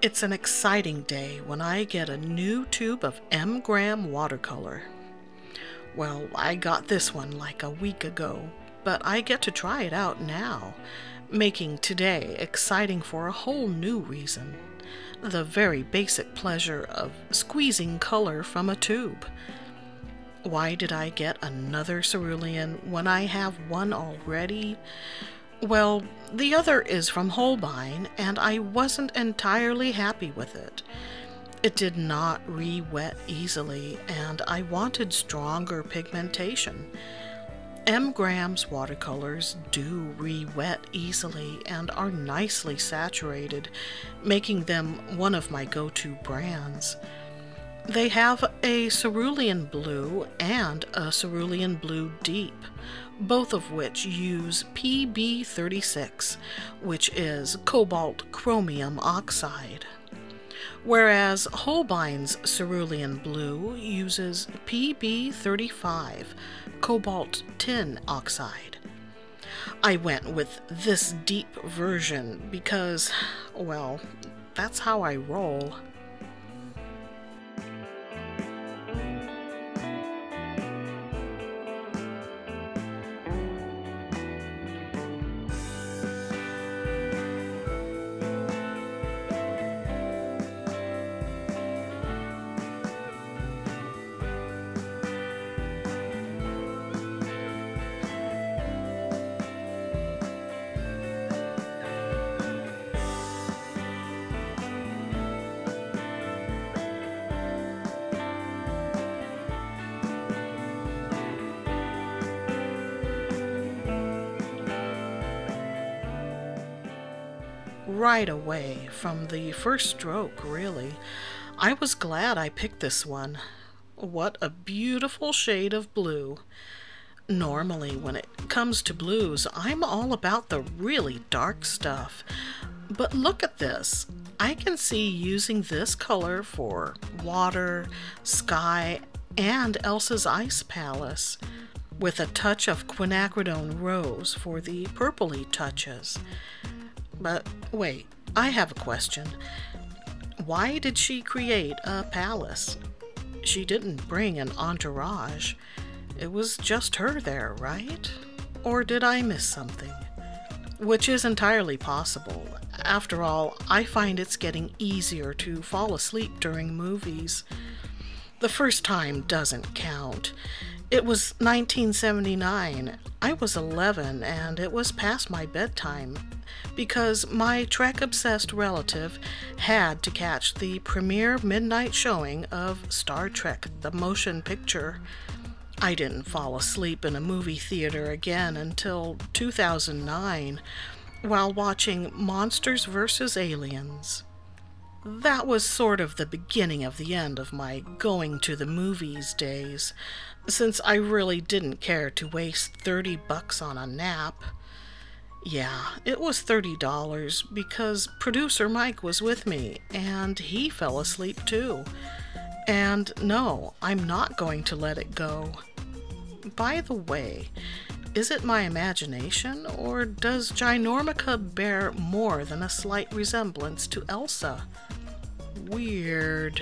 It's an exciting day when I get a new tube of M-gram watercolor. Well, I got this one like a week ago, but I get to try it out now, making today exciting for a whole new reason. The very basic pleasure of squeezing color from a tube. Why did I get another cerulean when I have one already? Well, the other is from Holbein, and I wasn't entirely happy with it. It did not re-wet easily, and I wanted stronger pigmentation. M-gram's watercolors do re-wet easily and are nicely saturated, making them one of my go-to brands. They have a Cerulean Blue and a Cerulean Blue Deep, both of which use PB36, which is cobalt chromium oxide, whereas Holbein's Cerulean Blue uses PB35, cobalt tin oxide. I went with this deep version because, well, that's how I roll. Right away, from the first stroke, really, I was glad I picked this one. What a beautiful shade of blue. Normally, when it comes to blues, I'm all about the really dark stuff. But look at this. I can see using this color for water, sky, and Elsa's Ice Palace, with a touch of quinacridone rose for the purpley touches. But wait, I have a question. Why did she create a palace? She didn't bring an entourage. It was just her there, right? Or did I miss something? Which is entirely possible. After all, I find it's getting easier to fall asleep during movies. The first time doesn't count. It was 1979. I was 11 and it was past my bedtime because my Trek-obsessed relative had to catch the premiere midnight showing of Star Trek: The Motion Picture. I didn't fall asleep in a movie theater again until 2009 while watching Monsters vs. Aliens. That was sort of the beginning of the end of my going to the movies days, since I really didn't care to waste $30 on a nap. Yeah, it was $30 because producer Mike was with me, and he fell asleep too. And no, I'm not going to let it go. By the way, is it my imagination, or does Ginormica bear more than a slight resemblance to Elsa? Weird.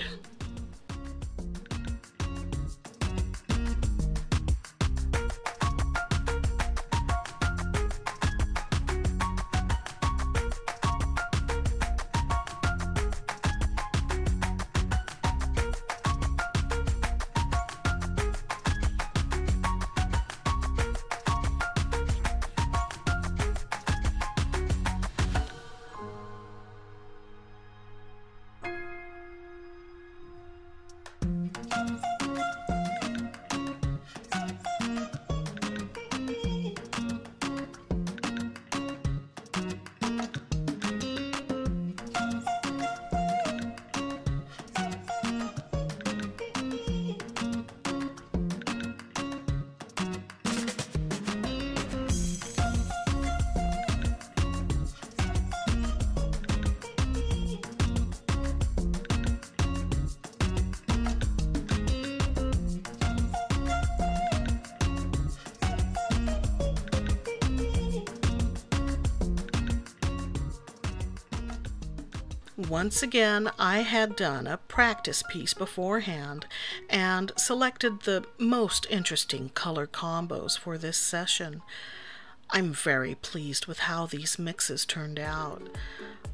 Once again, I had done a practice piece beforehand and selected the most interesting color combos for this session. I'm very pleased with how these mixes turned out.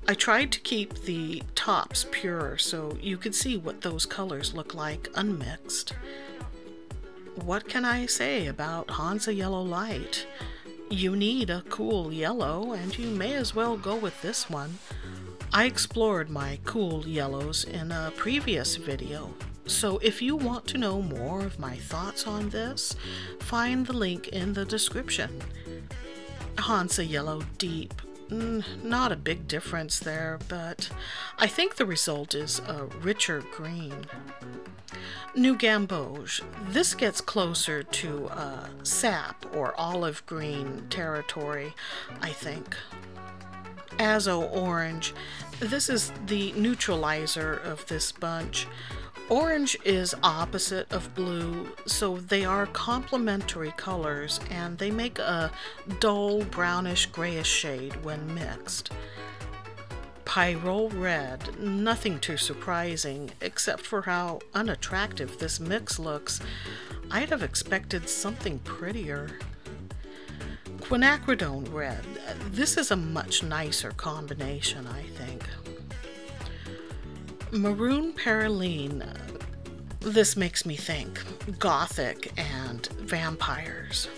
I tried to keep the tops pure so you could see what those colors look like unmixed. What can I say about Hansa Yellow Light? You need a cool yellow, and you may as well go with this one. I explored my cool yellows in a previous video, so if you want to know more of my thoughts on this, find the link in the description. Hansa Yellow Deep. Not a big difference there, but I think the result is a richer green. New Gamboge. This gets closer to sap or olive green territory, I think. Azo Orange. This is the neutralizer of this bunch. Orange is opposite of blue, so they are complementary colors, and they make a dull brownish grayish shade when mixed. Pyrrole Red, nothing too surprising, except for how unattractive this mix looks. I'd have expected something prettier. Quinacridone Red, this is a much nicer combination, I think. Maroon Perylene, this makes me think gothic and vampires.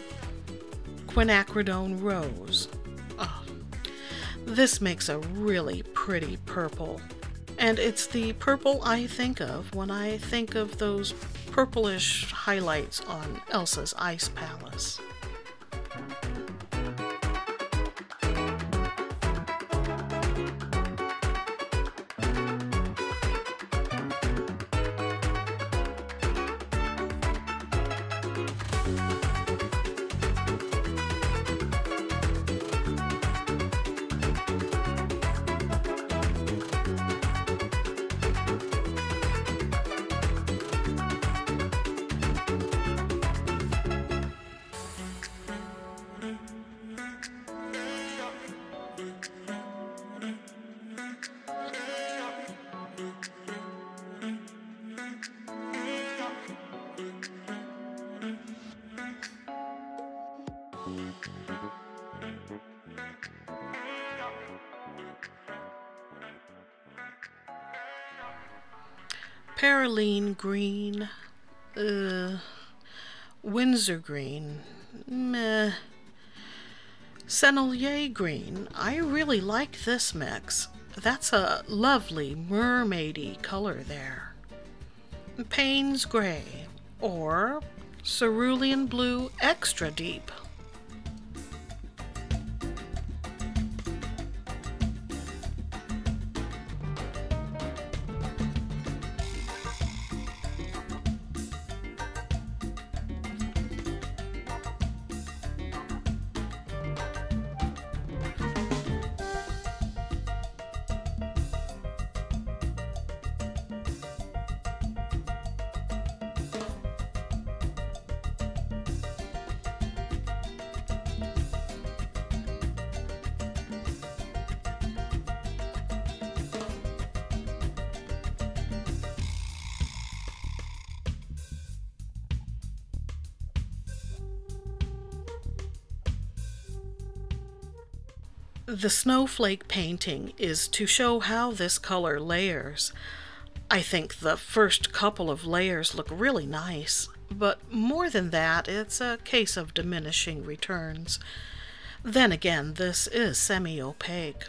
Quinacridone Rose, this makes a really pretty purple, and it's the purple I think of when I think of those purplish highlights on Elsa's Ice Palace. Perylene Green, Windsor Green, meh. Sennelier Green, I really like this mix. That's a lovely mermaidy color there. Payne's Gray, or Cerulean Blue Extra Deep. The snowflake painting is to show how this color layers. I think the first couple of layers look really nice, but more than that, it's a case of diminishing returns. Then again, this is semi-opaque.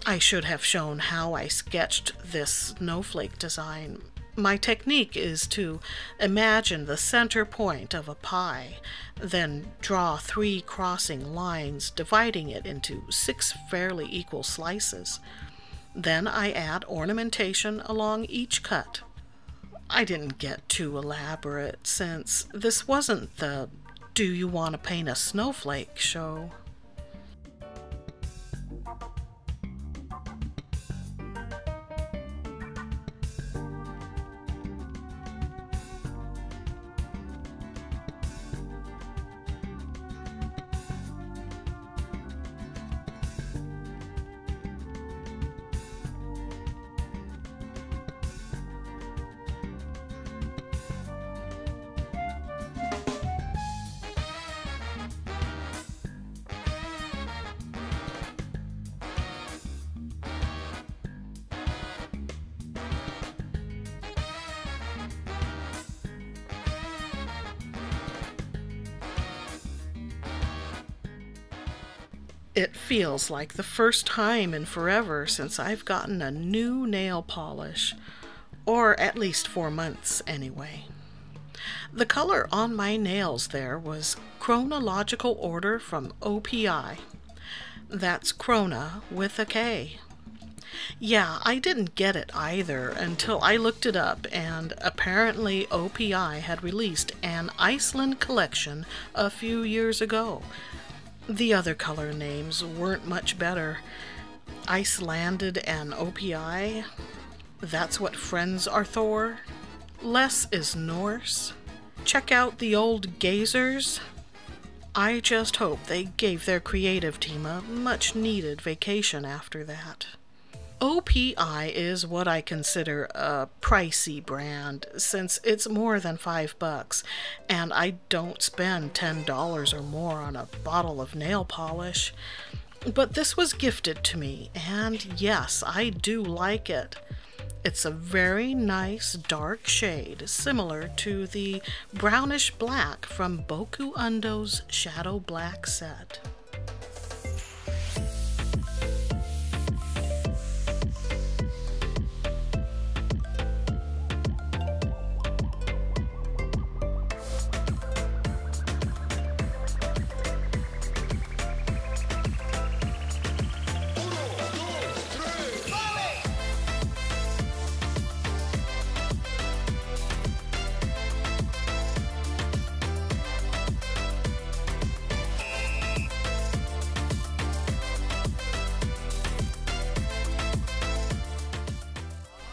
I should have shown how I sketched this snowflake design. My technique is to imagine the center point of a pie, then draw 3 crossing lines dividing it into 6 fairly equal slices. Then I add ornamentation along each cut. I didn't get too elaborate since this wasn't the "Do you want to paint a snowflake" show. It feels like the first time in forever since I've gotten a new nail polish, or at least 4 months anyway. The color on my nails there was chronological order from OPI. That's Krona with a K. Yeah, I didn't get it either until I looked it up, and apparently OPI had released an Iceland collection a few years ago. The other color names weren't much better. Icelanded and OPI? That's what friends are Thor? Less is Norse? Check out the old gazers? I just hope they gave their creative team a much-needed vacation after that. OPI is what I consider a pricey brand, since it's more than $5, and I don't spend $10 or more on a bottle of nail polish. But this was gifted to me, and yes, I do like it. It's a very nice dark shade, similar to the brownish black from Boku Undo's Shadow Black set.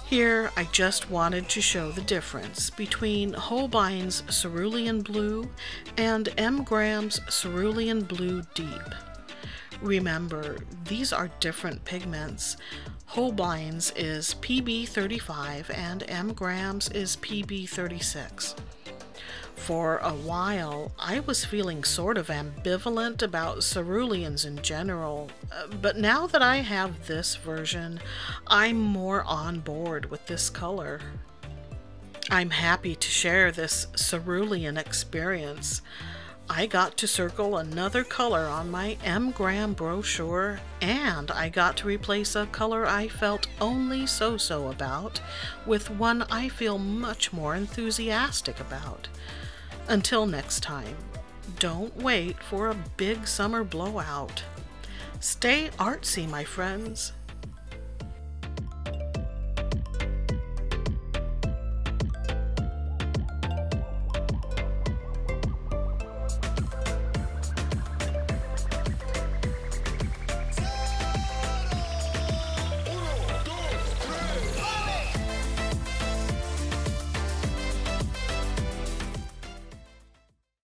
Here, I just wanted to show the difference between Holbein's Cerulean Blue and M. Graham's Cerulean Blue Deep. Remember, these are different pigments. Holbein's is PB35 and M. Graham's is PB36. For a while, I was feeling sort of ambivalent about ceruleans in general, but now that I have this version, I'm more on board with this color. I'm happy to share this cerulean experience. I got to circle another color on my M. Graham brochure, and I got to replace a color I felt only so-so about with one I feel much more enthusiastic about. Until next time, don't wait for a big summer blowout. Stay artsy, my friends.